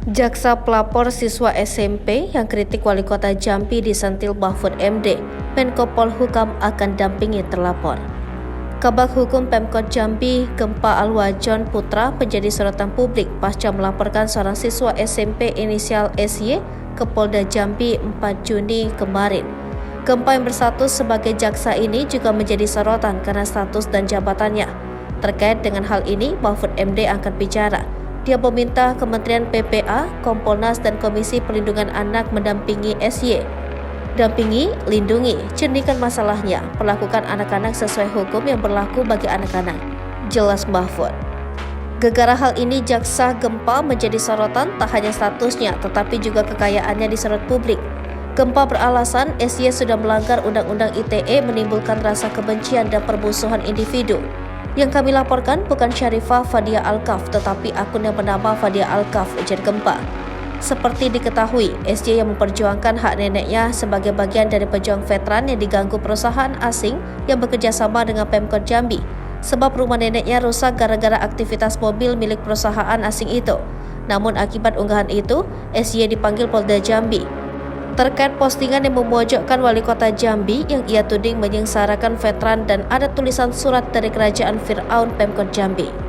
Jaksa pelapor siswa SMP yang kritik Wali Kota Jambi disentil Mahfud MD, Menko Polhukam akan dampingi terlapor. Kabag Hukum Pemkot Jambi, Gempa Alwajon Putra menjadi sorotan publik pasca melaporkan seorang siswa SMP inisial SY ke Polda Jambi 4 Juni kemarin. Gempa yang berstatus sebagai jaksa ini juga menjadi sorotan karena status dan jabatannya. Terkait dengan hal ini, Mahfud MD angkat bicara. Dia meminta Kementerian PPA, Kompolnas, dan Komisi Perlindungan Anak mendampingi SY. Dampingi, lindungi, jernihkan masalahnya, perlakukan anak-anak sesuai hukum yang berlaku bagi anak-anak. Jelas Mahfud. Gegara hal ini jaksa Gempa menjadi sorotan tak hanya statusnya, tetapi juga kekayaannya disorot publik. Gempa beralasan SY sudah melanggar Undang-Undang ITE menimbulkan rasa kebencian dan permusuhan individu. Yang kami laporkan bukan Syarifah Fadia Alkaf, tetapi akun yang bernama Fadia Alkaf, ujar Gempa. Seperti diketahui, SY yang memperjuangkan hak neneknya sebagai bagian dari pejuang veteran yang diganggu perusahaan asing yang bekerja sama dengan Pemkot Jambi, sebab rumah neneknya rusak gara-gara aktivitas mobil milik perusahaan asing itu. Namun akibat unggahan itu, SY dipanggil Polda Jambi. Terkait postingan yang memojokkan Wali Kota Jambi yang ia tuding menyengsarakan veteran dan ada tulisan surat dari Kerajaan Fir'aun Pemkot Jambi.